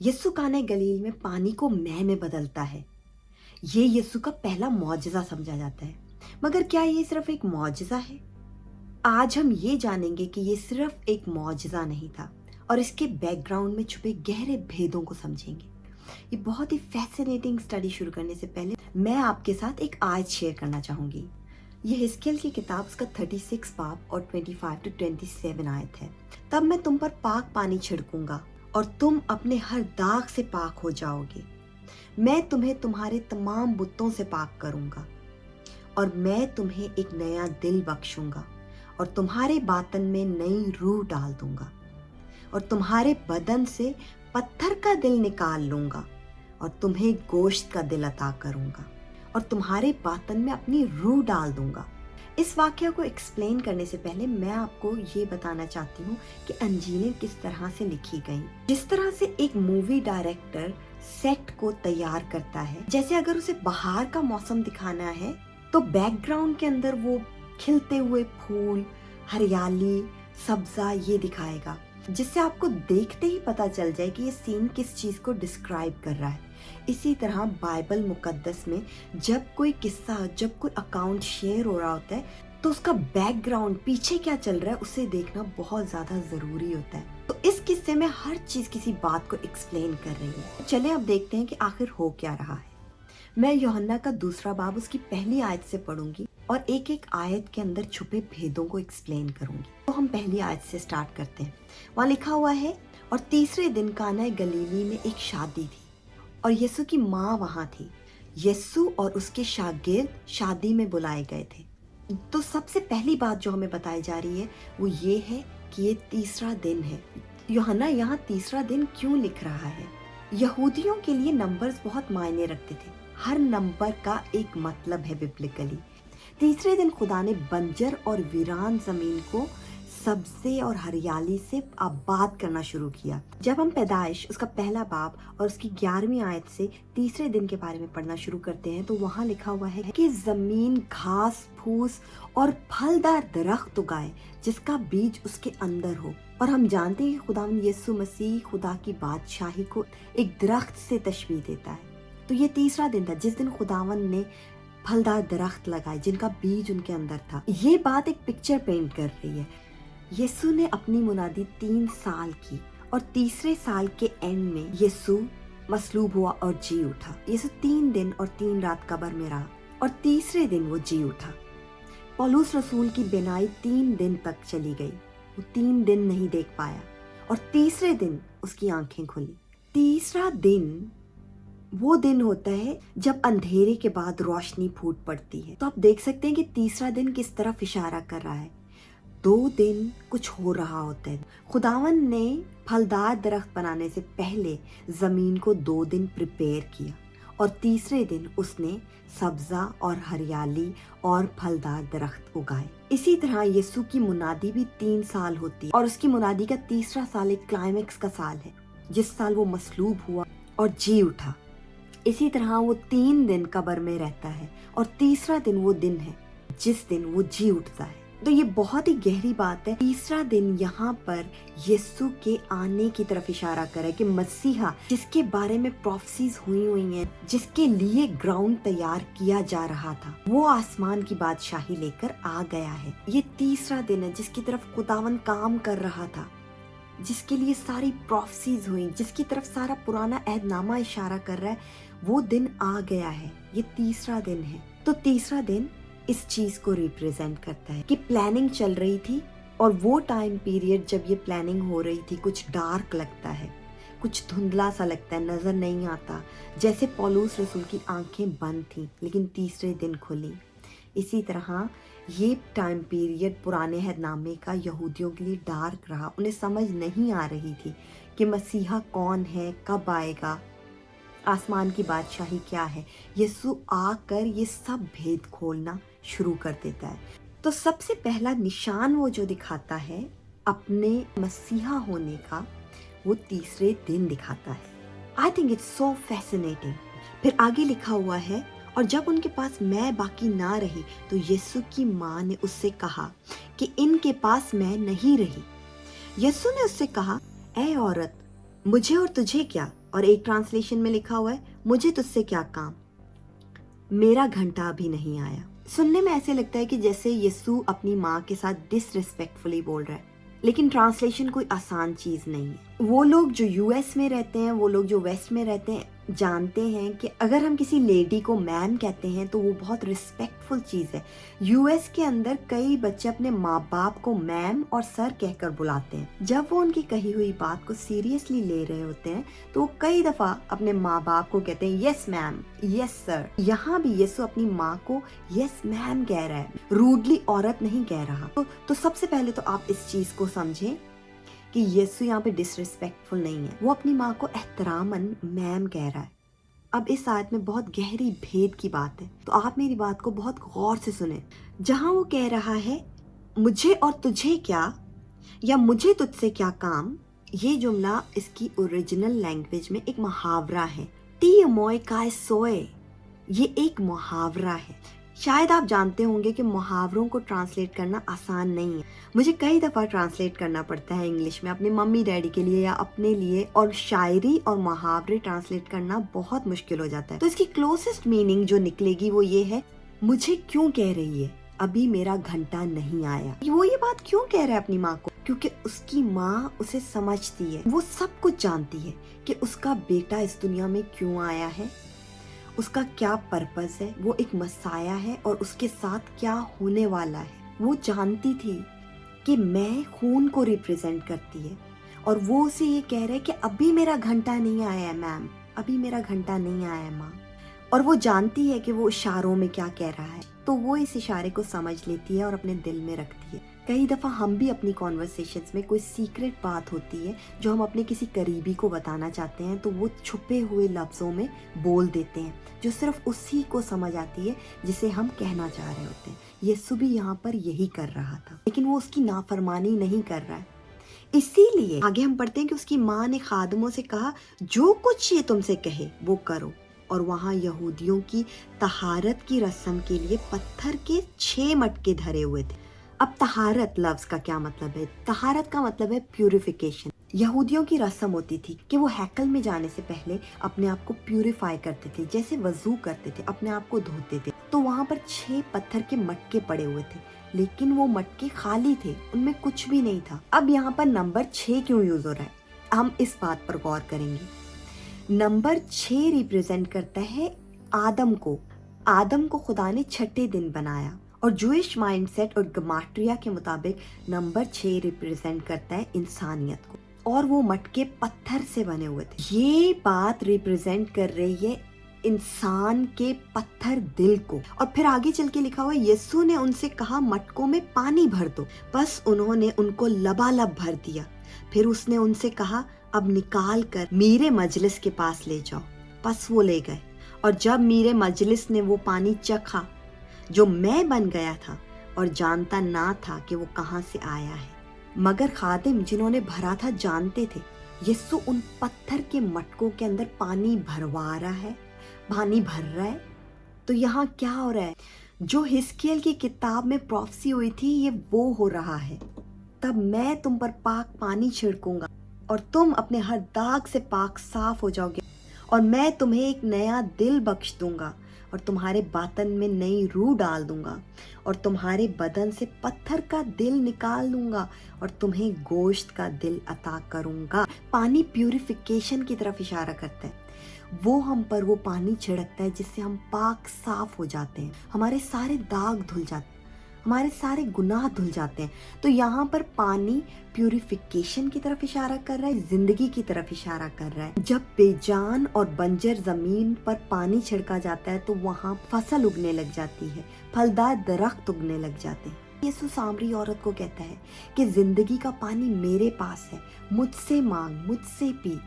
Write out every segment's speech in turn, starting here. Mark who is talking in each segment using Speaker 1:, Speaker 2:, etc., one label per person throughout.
Speaker 1: यीशु काने गलील में पानी को मैह में बदलता है। ये यीशु का पहला मौजज़ा समझा जाता है। मगर क्या ये सिर्फ एक मौजज़ा है? आज हम ये जानेंगे कि ये सिर्फ एक मौजज़ा नहीं था और इसके बैकग्राउंड में छुपे गहरे भेदों को समझेंगे। ये बहुत ही फैसिनेटिंग स्टडी शुरू करने से पहले मैं आपके साथ एक आयत शेयर करना चाहूँगी। ये हिस्केल की किताब उसका 36 बाब और 25 to 27 आयत है। तब मैं तुम पर पाक पानी छिड़कूंगा और तुम अपने हर दाग से पाक हो जाओगे। मैं तुम्हें तुम्हारे तमाम बुतों से पाक करूंगा और मैं तुम्हें एक नया दिल बख्शूंगा और तुम्हारे बातन में नई रूह डाल दूंगा और तुम्हारे बदन से पत्थर का दिल निकाल लूंगा और तुम्हें गोश्त का दिल अता करूंगा और तुम्हारे बातन में अपनी रूह डाल दूंगा। इस वाक्य को एक्सप्लेन करने से पहले मैं आपको ये बताना चाहती हूँ कि अंजीलें किस तरह से लिखी गई। जिस तरह से एक मूवी डायरेक्टर सेट को तैयार करता है, जैसे अगर उसे बाहर का मौसम दिखाना है तो बैकग्राउंड के अंदर वो खिलते हुए फूल, हरियाली, सब्जा ये दिखाएगा, जिससे आपको देखते ही पता चल जाए कि ये सीन किस चीज को डिस्क्राइब कर रहा है। इसी तरह बाइबल मुकद्दस में जब कोई किस्सा, जब कोई अकाउंट शेयर हो रहा होता है तो उसका बैकग्राउंड पीछे क्या चल रहा है उसे देखना बहुत ज्यादा जरूरी होता है। तो इस किस्से में हर चीज किसी बात को एक्सप्लेन कर रही है। चले अब देखते हैं कि आखिर हो क्या रहा है। मैं यूहन्ना का 2 बाब उसकी पहली आयत से पढ़ूंगी और एक एक आयत के अंदर छुपे भेदों को एक्सप्लेन करूंगी। तो हम पहली आयत से स्टार्ट करते हैं। वहाँ लिखा हुआ है, और तीसरे दिन काना गलीली में एक शादी थी और यीशु की माँ वहाँ थी। यीशु और उसके शागिर्द शादी में बुलाए गए थे। तो सबसे पहली बात जो हमें बताई जा रही है वो ये है कि ये तीसरा दिन है। यूहन्ना यहाँ तीसरा दिन क्यों लिख रहा है? यहूदियों के लिए नंबर्स बहुत मायने रखते थे। हर नंबर का एक मतलब है बिब्लिकली। तीसरे दिन खुदा ने बंजर और वीरान जमीन को सब्जे और हरियाली से आबाद करना शुरू किया। जब हम पैदाइश उसका पहला बाब और उसकी 11वीं आयत से तीसरे दिन के बारे में पढ़ना शुरू करते हैं तो वहाँ लिखा हुआ है कि जमीन घास फूस और फलदार दरख्त उगाए जिसका बीज उसके अंदर हो। और हम जानते हैं कि खुदावंद यीशु मसीह खुदा की बादशाही को एक दरख्त से तशबीह देता है। तो ये तीसरा दिन था जिस दिन खुदावंद ने फलदार दरख्त लगाए जिनका बीज उनके अंदर था। ये बात एक पिक्चर पेंट कर रही है। यीशु ने अपनी मुनादी 3 साल की और तीसरे साल के एंड में यीशु मसलूब हुआ और जी उठा। यीशु 3 दिन और 3 रात कब्र में रहा और तीसरे दिन वो जी उठा। पौलुस रसूल की बीनाई 3 दिन तक चली गई, वो 3 दिन नहीं देख पाया और तीसरे दिन उसकी आंखें खुली। तीसरा दिन वो दिन होता है जब अंधेरे के बाद रोशनी फूट पड़ती है। तो आप देख सकते हैं कि तीसरा दिन किस तरफ इशारा कर रहा है। 2 दिन कुछ हो रहा होता है। खुदावन ने फलदार दरख्त बनाने से पहले जमीन को 2 दिन प्रिपेयर किया और तीसरे दिन उसने सब्जा और हरियाली और फलदार दरख्त उगाए। इसी तरह यीशु की मुनादी भी 3 साल होती है और उसकी मुनादी का तीसरा साल एक क्लाइमेक्स का साल है जिस साल वो मसलूब हुआ और जी उठा। इसी तरह वो 3 दिन कब्र में रहता है और तीसरा दिन वो दिन है जिस दिन वो जी उठता है। तो ये बहुत ही गहरी बात है। तीसरा दिन यहाँ पर यीशु के आने की तरफ इशारा करे कि मसीहा जिसके बारे में प्रोफेसीज हुई हैं, जिसके लिए ग्राउंड तैयार किया जा रहा था, वो आसमान की बादशाही लेकर आ गया है। ये तीसरा दिन है जिसकी तरफ खुदावन काम कर रहा था, जिसके लिए सारी प्रोफेसीज हुई, जिसकी तरफ सारा पुराना अहदनामा इशारा कर रहा है, वो दिन आ गया है। ये तीसरा दिन है। तो तीसरा दिन इस चीज को रिप्रेजेंट करता है कि प्लानिंग चल रही थी और वो टाइम पीरियड जब ये प्लानिंग हो रही थी कुछ डार्क लगता है, कुछ धुंधला सा लगता है, नजर नहीं आता, जैसे पौलुस रसूल की आंखें बंद थी लेकिन तीसरे दिन खुली। इसी तरह ये टाइम पीरियड पुराने अहदनामे का यहूदियों के लिए डार्क रहा। उन्हें समझ नहीं आ रही थी कि मसीहा कौन है, कब आएगा, आसमान की बादशाही क्या है। यीशु आकर ये सब भेद खोलना शुरू कर देता है। तो सबसे पहला निशान वो जो दिखाता है अपने मसीहा होने का, वो तीसरे दिन दिखाता है। I think it's so fascinating. फिर आगे लिखा हुआ है, और जब उनके पास मैं बाकी ना रही तो यीशु की माँ ने उससे कहा कि इनके पास मैं नहीं रही। यीशु ने उससे कहा, ऐ औरत, मुझे और तुझे क्या, और एक ट्रांसलेशन में लिखा हुआ है, मुझे तुझसे क्या काम, मेरा घंटा अभी नहीं आया। सुनने में ऐसे लगता है कि जैसे यीशु अपनी माँ के साथ डिसरिस्पेक्टफुली बोल रहा है, लेकिन ट्रांसलेशन कोई आसान चीज नहीं है। वो लोग जो यूएस में रहते हैं, वो लोग जो वेस्ट में रहते हैं, जानते हैं कि अगर हम किसी लेडी को मैम कहते हैं तो वो बहुत रिस्पेक्टफुल चीज है। यूएस के अंदर कई बच्चे अपने माँ बाप को मैम और सर कहकर बुलाते हैं। जब वो उनकी कही हुई बात को सीरियसली ले रहे होते हैं तो वो कई दफा अपने माँ बाप को कहते हैं यस मैम, यस सर। यहाँ भी यीशु अपनी माँ को यस मैम कह रहा है, रूडली औरत नहीं कह रहा। तो सबसे पहले तो आप इस चीज को समझें कि यीशु यहाँ पे डिसरिस्पेक्टफुल नहीं है, वो अपनी माँ को एहतरामन मैम कह रहा है। अब इस आयत में बहुत गहरी भेद की बात है, तो आप मेरी बात को बहुत गौर से सुने। जहाँ वो कह रहा है मुझे और तुझे क्या, या मुझे तुझसे क्या काम, ये जुमला इसकी ओरिजिनल लैंग्वेज में एक मुहावरा है। टी मोय काय सोए, ये एक मुहावरा है। शायद आप जानते होंगे कि मुहावरों को ट्रांसलेट करना आसान नहीं है। मुझे कई दफ़ा ट्रांसलेट करना पड़ता है इंग्लिश में अपने मम्मी डैडी के लिए या अपने लिए, और शायरी और मुहावरे ट्रांसलेट करना बहुत मुश्किल हो जाता है। तो इसकी क्लोजेस्ट मीनिंग जो निकलेगी वो ये है, मुझे क्यों कह रही है अभी मेरा घंटा नहीं आया। वो ये बात क्यों कह रहा है अपनी माँ को? क्योंकि उसकी माँ उसे समझती है, वो सब कुछ जानती है कि उसका बेटा इस दुनिया में क्यों आया है, उसका क्या पर्पस है, वो एक मसाया है और उसके साथ क्या होने वाला है। वो जानती थी कि मैं खून को रिप्रेजेंट करती है, और वो उसे ये कह रहे कि अभी मेरा घंटा नहीं आया है मैम, अभी मेरा घंटा नहीं आया है माँ। और वो जानती है कि वो इशारों में क्या कह रहा है, तो वो इस इशारे को समझ लेती है और अपने दिल में रखती है। कई दफ़ा हम भी अपनी कॉन्वर्सेशंस में कोई सीक्रेट बात होती है जो हम अपने किसी करीबी को बताना चाहते हैं, तो वो छुपे हुए लफ्ज़ों में बोल देते हैं जो सिर्फ उसी को समझ आती है जिसे हम कहना चाह रहे होते हैं। यीशु भी यहाँ पर यही कर रहा था, लेकिन वो उसकी नाफरमानी नहीं कर रहा है। इसीलिए आगे हम पढ़ते हैं कि उसकी माँ ने खादमों से कहा, जो कुछ ये तुमसे कहे वो करो। और वहाँ यहूदियों की तहारत की रस्म के लिए पत्थर के 6 मटके धरे हुए थे। अब तहारत लफ्ज का क्या मतलब है? तहारत का मतलब है प्यूरिफिकेशन। यहूदियों की रस्म होती थी कि वो हैकल में जाने से पहले अपने आप को प्यूरिफाई करते थे, जैसे वजू करते थे, अपने आप को धोते थे। तो वहाँ पर 6 पत्थर के मटके पड़े हुए थे, लेकिन वो मटके खाली थे, उनमें कुछ भी नहीं था। अब यहाँ पर नंबर 6 क्यों यूज हो रहा है, हम इस बात पर गौर करेंगे। नंबर 6 रिप्रेजेंट करता है आदम को। आदम को खुदा ने 6ठे दिन बनाया, और जूइश माइंडसेट और गमाट्रिया के मुताबिक नंबर 6 रिप्रेजेंट करता है इंसानियत को, और वो मटके पत्थर से बने हुए थे। ये बात रिप्रेजेंट कर रही है इंसान के पत्थर दिल को। और फिर आगे चल के लिखा हुआ है, यीशु ने उनसे कहा मटकों में पानी भर दो, बस उन्होंने उनको लबालब भर दिया। फिर उसने उनसे कहा, अब निकाल कर मीरे मजलिस के पास ले जाओ। बस वो ले गए, और जब मीरे मजलिस ने वो पानी चखा जो मैं बन गया था और जानता ना था कि वो कहाँ से आया है, मगर खादिम जिन्होंने भरा था जानते थे। यीशु उन पत्थर के मटकों के अंदर पानी भरवा रहा है, पानी भर रहा है। तो यहाँ क्या हो रहा है? जो हिस्कियल की किताब में प्रोफेसी हुई थी, ये वो हो रहा है। तब मैं तुम पर पाक पानी छिड़कूंगा और तुम अपने हर दाग से पाक साफ हो जाओगे, और मैं तुम्हें एक नया दिल बख्श दूंगा और तुम्हारे बातन में नई रूह डाल दूंगा, और तुम्हारे बदन से पत्थर का दिल निकाल लूंगा और तुम्हें गोश्त का दिल अता करूंगा। पानी प्यूरिफिकेशन की तरफ इशारा करता है। वो हम पर वो पानी छिड़कता है जिससे हम पाक साफ हो जाते हैं, हमारे सारे दाग धुल जाते हैं, हमारे सारे गुनाह धुल जाते हैं। तो यहाँ पर पानी प्यूरिफिकेशन की तरफ इशारा कर रहा है, जिंदगी की तरफ इशारा कर रहा है। जब बेजान और बंजर जमीन पर पानी छिड़का जाता है तो वहाँ फसल उगने लग जाती है, फलदार दरख्त उगने लग जाते हैं। यीशु सामरी औरत को कहता है कि जिंदगी का पानी मेरे पास है, मुझसे मांग, मुझसे पी,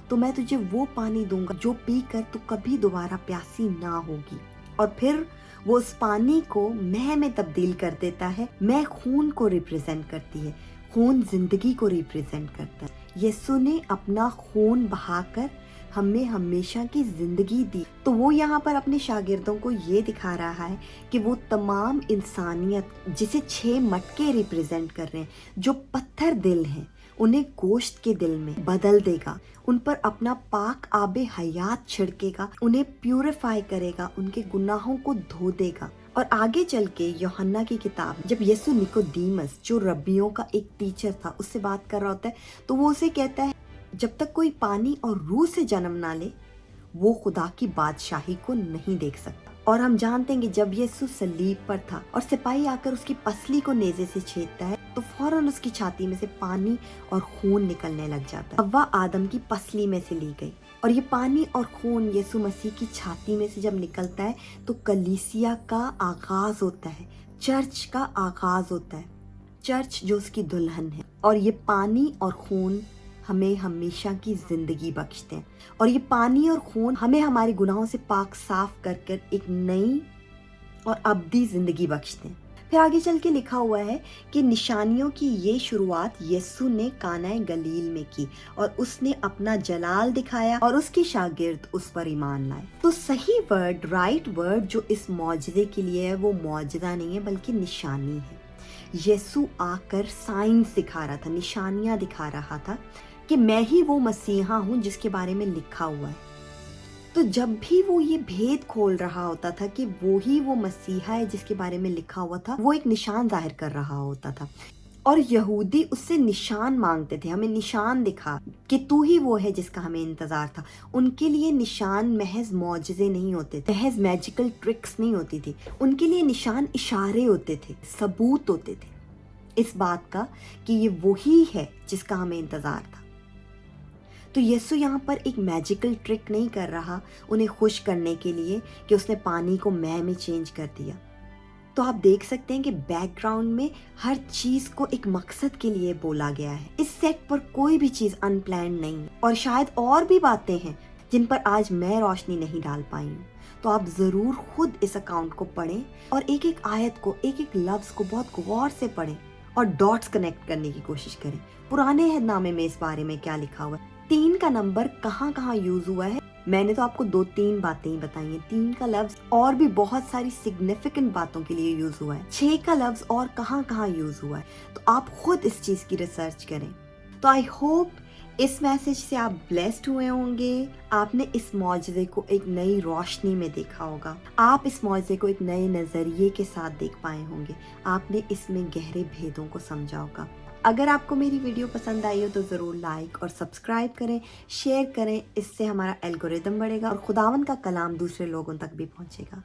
Speaker 1: तो मैं तुझे वो पानी दूंगा जो पी कर तू कभी दोबारा प्यासी ना होगी। और फिर वो उस पानी को मैं में तब्दील कर देता है। मैं खून को रिप्रेजेंट करती है, खून जिंदगी को रिप्रेजेंट करता है। यीशु ने अपना खून बहाकर हमें हमेशा की जिंदगी दी। तो वो यहाँ पर अपने शागिर्दों को ये दिखा रहा है कि वो तमाम इंसानियत जिसे 6 मटके रिप्रेजेंट कर रहे हैं, जो पत्थर दिल हैं, उन्हें गोश्त के दिल में बदल देगा, उन पर अपना पाक आबे हयात छिड़केगा, उन्हें प्यूरिफाई करेगा, उनके गुनाहों को धो देगा। और आगे चल के यूहन्ना की किताब जब यीशु निकोदीमस जो रब्बियों का एक टीचर था उससे बात कर रहा होता है, तो वो उसे कहता है जब तक कोई पानी और रूह से जन्म ना ले वो खुदा की बादशाही को नहीं देख सकता। और हम जानते हैं कि जब यीशु सलीब पर था और सिपाही आकर उसकी पसली को नेज़े से छेदता है तो फौरन उसकी छाती में से पानी और खून निकलने लग जाता है। हव्वा आदम की पसली में से ली गई और ये पानी और खून यीशु मसीह की छाती में से जब निकलता है तो कलीसिया का आगाज होता है, चर्च का आगाज होता है, चर्च जो उसकी दुल्हन है। और ये पानी और खून हमें हमेशा की जिंदगी बख्शते हैं और ये पानी और खून हमें हमारे गुनाहों से पाक साफ कर कर एक नई और अब्दी जिंदगी बख्शते हैं। फिर आगे चल के लिखा हुआ है कि निशानियों की ये शुरुआत यीशु ने काना गलील में की और उसने अपना जलाल दिखाया और उसके शागिर्द उस पर ईमान लाए। तो सही वर्ड, राइट वर्ड जो इस मौजज़े के लिए है वो मौजज़ा नहीं है बल्कि निशानी है। यीशु आकर साइंस दिखा रहा था, निशानियां दिखा रहा था कि मैं ही वो मसीहा हूँ जिसके बारे में लिखा हुआ है। तो जब भी वो ये भेद खोल रहा होता था कि वो ही वो मसीहा है जिसके बारे में लिखा हुआ था, वो एक निशान जाहिर कर रहा होता था। और यहूदी उससे निशान मांगते थे, हमें निशान दिखा कि तू ही वो है जिसका हमें इंतजार था। उनके लिए निशान महज मौजज़े नहीं होते थे, महज मैजिकल ट्रिक्स नहीं होती थी, उनके लिए निशान इशारे होते थे, सबूत होते थे इस बात का कि ये वही है जिसका हमें इंतजार था। तो यीशु यहाँ पर एक मैजिकल ट्रिक नहीं कर रहा उन्हें खुश करने के लिए कि उसने पानी को मैं में चेंज कर दिया। तो आप देख सकते हैं कि बैकग्राउंड में हर चीज को एक मकसद के लिए बोला गया है। इस सेट पर कोई भी चीज अनप्लान्ड नहीं है और शायद और भी बातें हैं जिन पर आज मैं रोशनी नहीं डाल पाई हूँ। तो आप जरूर खुद इस अकाउंट को पढ़ें और एक एक आयत को, एक एक लफ्ज को बहुत गौर से पढ़ें और डॉट्स कनेक्ट करने की कोशिश करें। पुराने अहदनामे में इस बारे में क्या लिखा हुआ है, 3 का नंबर कहाँ कहाँ यूज हुआ है। मैंने तो आपको 2-3 बातें ही बताई हैं। 3 का लफ्ज और भी बहुत सारी सिग्निफिकेंट बातों के लिए यूज हुआ है। 6 का लफ्ज और कहाँ कहाँ यूज हुआ है। तो आप खुद इस चीज की रिसर्च करें। तो आई होप इस मैसेज से आप ब्लेस्ड हुए होंगे। आपने इस मौजज़े को एक नई रोशनी में देखा होगा, आप इस मौजज़े को एक नए नजरिए के साथ देख पाए होंगे, आपने इसमें गहरे भेदों को समझा होगा। अगर आपको मेरी वीडियो पसंद आई हो तो ज़रूर लाइक और सब्सक्राइब करें, शेयर करें, इससे हमारा एल्गोरिदम बढ़ेगा और खुदावंद का कलाम दूसरे लोगों तक भी पहुंचेगा।